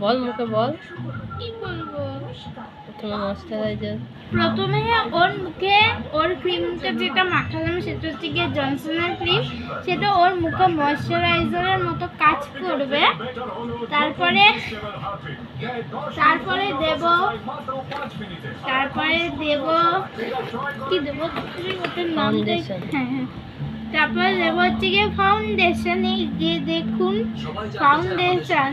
বল মুখে বল। কি বলবো? প্রথমে ময়েশ্চারাইজার। প্রথমে ওর মুখে ওর ক্রিমটা যেটা মাখালাম সেটা হচ্ছে গিয়ে জনসনের ক্রিম, সেটা ওর মুখে ময়েশ্চারাইজারের মতো কাজ করবে। তারপরে দেব কি দেব, ওটার নামটা হ্যাঁ, তারপরে দেব হচ্ছে গিয়ে ফাউন্ডেশন। এই যে দেখুন ফাউন্ডেশন,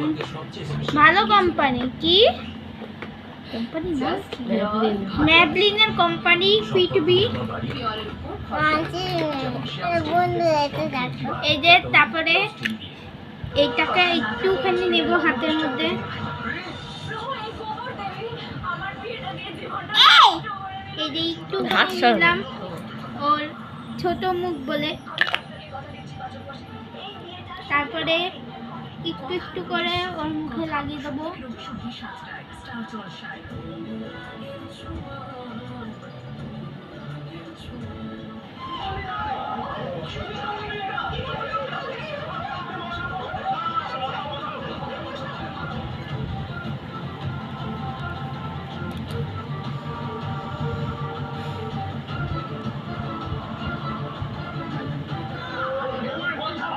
ভালো কোম্পানি, কি কোম্পানি না, ম্যাবলিনের কোম্পানি ফিটবি। এই যে তারপরে এইটাকে একটুখানি নেব হাতের মধ্যে, এই যে একটু নিলাম ওর ছোট মুখ বলে। তারপরে একটু একটু করে ওর মুখে লাগিয়ে দেবো।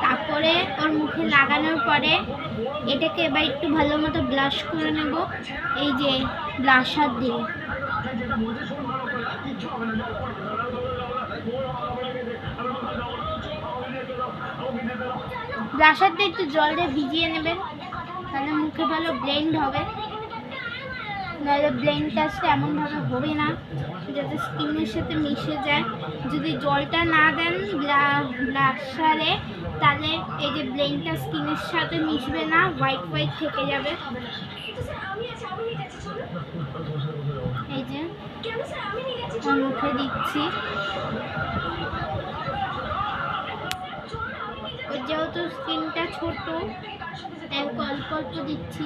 তারপরে ওর মুখে লাগানোর পরে এটাকে এবার একটু ভালো মতো ব্লাশ করে নেব, এই যে ব্লাশার দিয়ে। ব্লাশার দিয়ে একটু জল দিয়ে ভিজিয়ে নেবেন, তাহলে মুখে ভালো ব্লেন্ড হবে। নাহলে ব্লেন্ডটা এমনভাবে হবে না যাতে স্কিনের সাথে মিশে যায়। যদি জলটা না দেন ব্লাশারে, তাহলে এই যে ব্লেন্ডটা স্কিনের সাথে মিশবে না, হোয়াইট হোয়াইট থেকে যাবে। এই যে মুখে দিচ্ছি, যেহেতু স্কিনটা ছোট অল্প অল্প দিচ্ছি।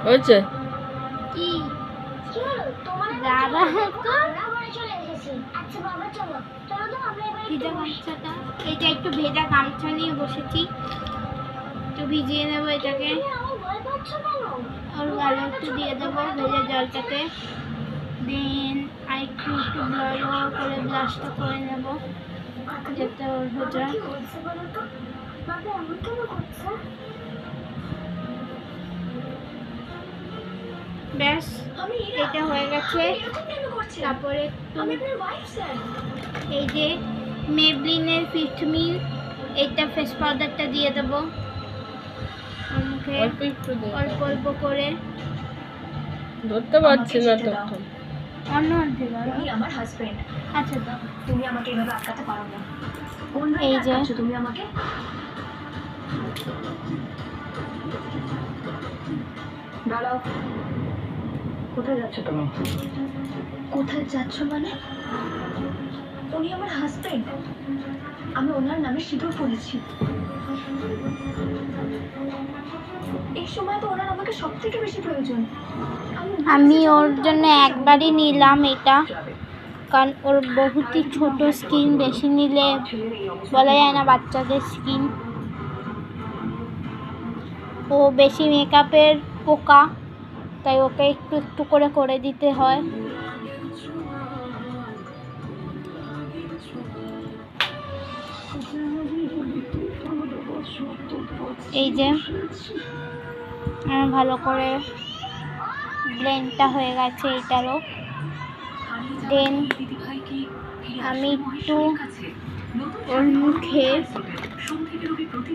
হয়েছে কি দাদা এটা একটু ভেজা গামছা নিয়ে বসেছি, একটু ভিজিয়ে নেবো এটাকে। ওর গালে একটু দিয়ে দেবো ভেজা জলটাতে, দেন আর একটু ভালো করে ব্লাশটা করে নেবো যাতে ওর ভেজা। ব্যাস এটা হয়ে গেছে। তারপরে এই যে মেবলিনের ফিটমি, এইটা ফেস পাউডারটা দিয়ে দেবো মুখে অল্প অল্প করে। ধরতে পারছি না তখন। অন্য অর্ধেক আমার হাজবেন্ড। আচ্ছা দাও, তুমি আমাকে এভাবে আটকাতে পারো না। এই যে তুমি আমাকে দাঁড়াও। কোথায় যাচ্ছ তুমি? কোথায় যাচ্ছ মানে? উনি আমার হাজবেন্ড, আমি ওনার নামে সিঁদুর পরেছি। এই সময় তো ওনার আমাকে সব থেকে বেশি প্রয়োজন। আমি ওর জন্য একবারই নিলাম এটা, কারণ ওর বহুতই ছোট স্কিন, বেশি নিলে বলা যায় না বাচ্চাদের স্কিন। ও বেশি মেকআপের পোকা, তাই ওকে একটু একটু করে করে দিতে হয়। এই যে ভালো করে ব্লেন্ডটা হয়ে গেছে এইটারও। দেন আমি একটু ওর মুখে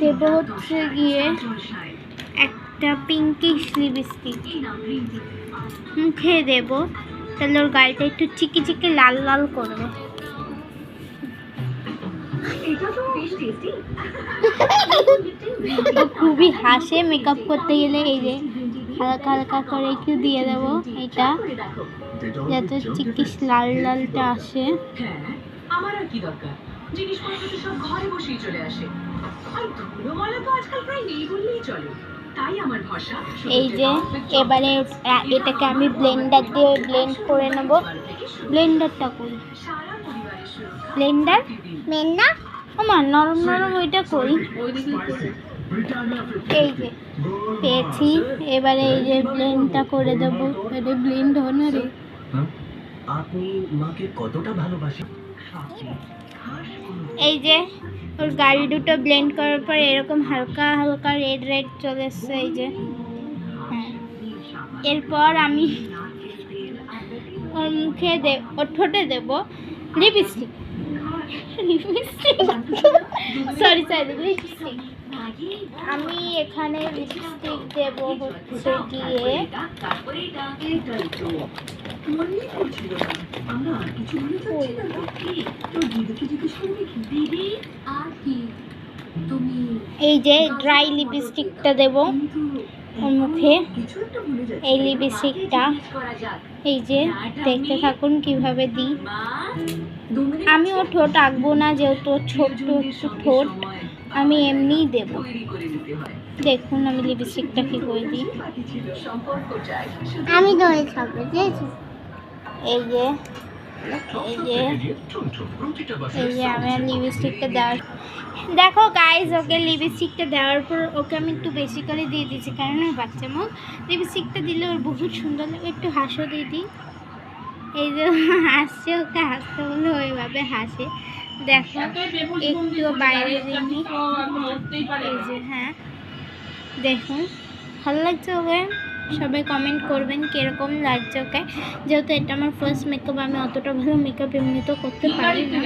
দেব হচ্ছে গিয়ে একটা পিঙ্কিশ লিপস্টিক মুখে দেব, তাহলে ওর গালটা একটু চিকি চিকি লাল লাল করবে। ও খুবই হাসে মেকআপ করতে গেলে। এই যে হালকা হালকা করে একটু দিয়ে দেবো এটা, যাতে চিকিস লাল লালটা আসে। আমার আর কি দরকার, জিনিসপত্র তো সব ঘরে বসেই চলে আসে। আর ধুলোমলা তো আজকাল প্রায় নেই বললেই চলে। তাই আমার ভরসা এই যে এবারে এটাকে আমি ব্লেন্ডার দিয়ে ব্লেন্ড করে নেব। ব্লেন্ডারটা কই? সারা পরিবারের সুরক্ষা ব্লেন্ডার মেন না আমার নরম নরম ওইটা কই? এই যে পেয়েছি। এবারে এই যে ব্লেন্ডটা করে দেবো। এটা ব্লেন্ড হয় না রে। আপনি মাকে কতটা ভালোবাসেন? এই যে ওর গাড়ি দুটো ব্লেন্ড করার পর এরকম হালকা হালকা রেড রেড চলে এসছে। এই যে হ্যাঁ, এরপর আমি ওর মুখে ওর ঠোঁটে দেবো লিপস্টিক। Sorry lipstick. আমি এখানে লিপস্টিক দেবো হচ্ছে গিয়ে তারপরে এটাই তো মনে করছিল না। আমরা আর কিছু মনে চাচ্ছিলাম না। কি তোর দিদিকে জিজ্ঞেস করবি কি? দিদি আর কি তুমি এই যে ড্রাই লিপস্টিকটা দেবো ওর মুখে। কিছু একটা ভুলে যাচ্ছ। এই লিপস্টিকটা করা যাক। এই যে দেখতে থাকুন কিভাবে দিই। মা 2 মিনিট আমি ওর ঠোঁট আঁকবো না, যেহেতু ওর ছোট্ট একটু ঠোঁট, আমি এমনিই দেবো। তৈরি করে নিতে হয়। দেখুন আমি লিপস্টিকটা কি করে দিই। বাকি ছিল সম্পর্ক চাই। আমি ধরে থাকবো, এই যে এই যে এই যে আমি লিপস্টিকটা দেওয়ার দেখো গাইজ, ওকে লিপস্টিকটা দেওয়ার পর ওকে আমি একটু বেশি করে দিয়ে দিয়েছি, কারণ ওর বাচ্চা মুখ। লিপস্টিকটা দিলে ওর বহুত সুন্দর লাগে। একটু হাসো দিদি। এই যে হাসছে, ওকে হাসতে বলে ওইভাবে হাসে। দেখো একটু বাইরে দিইনি। এই যে হ্যাঁ দেখুন ভালো লাগছে ওকে। সবাই কমেন্ট করবেন কীরকম লাগছে ওকে। যেহেতু এটা আমার ফার্স্ট মেকআপ, আমি অতটা ভালো মেকআপ এমনিতেও করতে পারি না।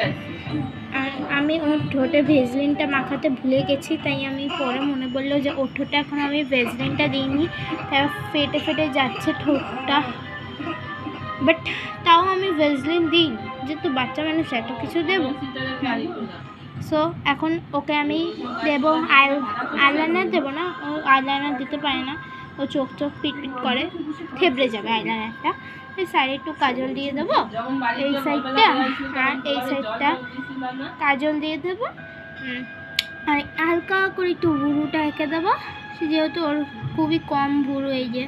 আর আমি ওর ঠোঁটে ভেজলিনটা মাখাতে ভুলে গেছি, তাই আমি পরে মনে পড়লো যে ওর ঠোঁটে এখন আমি ভেজলিনটা দিইনি, তাই ফেটে ফেটে যাচ্ছে ঠোঁটটা। বাট তাও আমি ভেজলিন দিই, যেহেতু বাচ্চা মানুষ এত কিছু দেবো। সো এখন ওকে আমি দেবো আইলাইনার দেবো না, ও আইলাইনার দিতে পারে না। ও চোখ পিট পিট করে, থেবড়ে যাবে আইলাইনারটা। এই সাইডে একটু কাজল দিয়ে দেবো, এই সাইডটা আর এই সাইডটা কাজল দিয়ে দেবো। আর হালকা করে একটু ভুরুটা এঁকে দেবো, যেহেতু ওর খুবই কম ভুরু। এই যে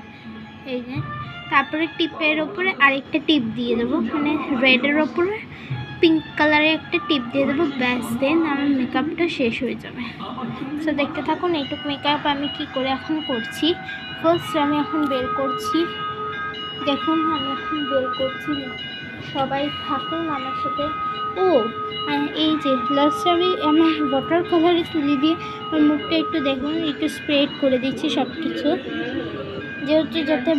তারপরে টিপের ওপরে আরেকটা টিপ দিয়ে দেবো, মানে রেডের ওপরে পিঙ্ক কালারের একটা টিপ দিয়ে দেবো। ব্যাস দেন আমার মেকআপটা শেষ হয়ে যাবে। সো দেখতে থাকুন এইটুক মেকআপ আমি কি করে এখন করছি। ফার্স্ট আমি এখন বের করছি, দেখুন আমি এখন বের করছি, সবাই থাকুন আমার সাথে। ও আর এই যে লাস্টে আমি আমার ওয়াটার কালারে তুলি দিয়ে ওর মুখটা একটু দেখুন, একটু স্প্রেড করে দিচ্ছি সব কিছু, যেহেতু যাতে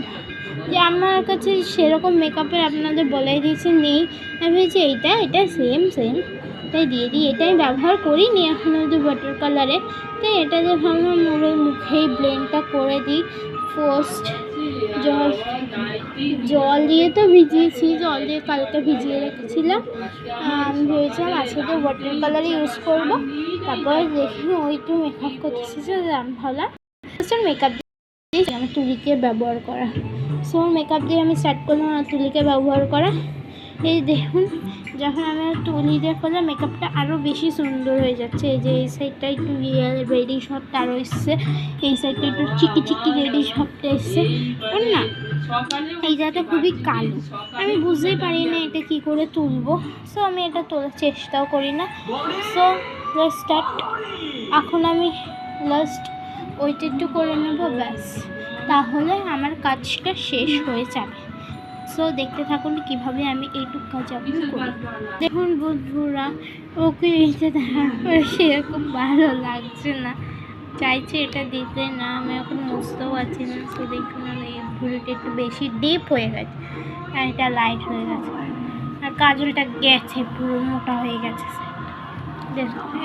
যে আমার কাছে সেরকম মেকআপের আপনাদের বলাই দিয়েছি নেই। আমি ভেবেছি এটা সেম তাই দিয়ে দিই। এটাই ব্যবহার করিনি এখন অবধি ওয়াটার কালারে, তাই এটা যে ভাবলাম ওর মুখেই ব্লেন্ডটা করে দিই। ফার্স্ট জল দিয়ে তো ভিজিয়েছি, জল দিয়ে কালকে ভিজিয়ে রেখেছিলাম। আমি ভেবেছিলাম আজকে তো ওয়াটার কালার ইউজ করবো। তারপরে দেখি ওইটু মেকআপ করতেছি, আমি ভাবলাম মেকআপ দিয়ে আমার তুলিকে ব্যবহার করা। সো মেকআপ দিয়ে আমি স্টার্ট করলাম আমার তুলিকে ব্যবহার করা। এই দেখুন যখন আমি তুলি দিয়ে করলে মেকআপটা আরও বেশি সুন্দর হয়ে যাচ্ছে। এই যে এই সাইডটা একটু রেডি শটটা আরও এসছে, এই সাইডটা একটু চিকি রেডি শটটা এসছে না। এই জায়গাটা খুবই কালো, আমি বুঝতেই পারি না এটা কি করে তুলবো। সো আমি এটা তোলার চেষ্টাও করি না। So let's start. এখন আমি লাস্ট ওইটা একটু করে নেব, ব্যাস তাহলে আমার কাজটা শেষ হয়ে যাবে। সো দেখতে থাকুন কিভাবে আমি এইটুকু কাজ করি। দেখুন বন্ধুরা, ওকে এইটা দেখার পরে সেরকম ভালো লাগছে না, চাইছে এটা দিতে না, আমি এখন বুঝতেও পারছি না। সো দেখুন আমি এই ভুলটা একটু বেশি ডিপ হয়ে গেছে আর এটা লাইট হয়ে গেছে, আর কাজলটা গেছে পুরো মোটা হয়ে গেছে।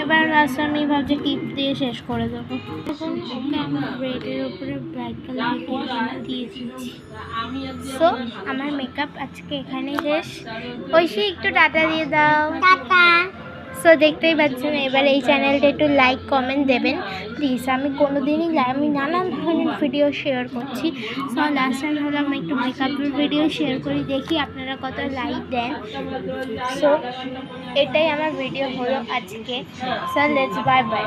এবার লাস্ট আমি ভাবছি টিপ দিয়ে শেষ করে দেবো। এখন ওকে আমি ব্রেডের উপরে ব্রাইট কালার দিয়ে দিচ্ছি। সো আমার মেকআপ আজকে এখানেই শেষ। ঐশী একটু টাটা দিয়ে দাও। টাটা। সো দেখতেই পাচ্ছেন, এবার এই চ্যানেলটা একটু লাইক কমেন্ট দেবেন প্লিজ। আমি কোনোদিনই আমি নানান ধরনের ভিডিও শেয়ার করছি। সো লাস্ট টাইম হলো আমি একটু মেকআপের ভিডিও শেয়ার করি, দেখি আপনারা কত লাইক দেন। সো এটাই আমার ভিডিও হলো আজকে। So let's bye bye.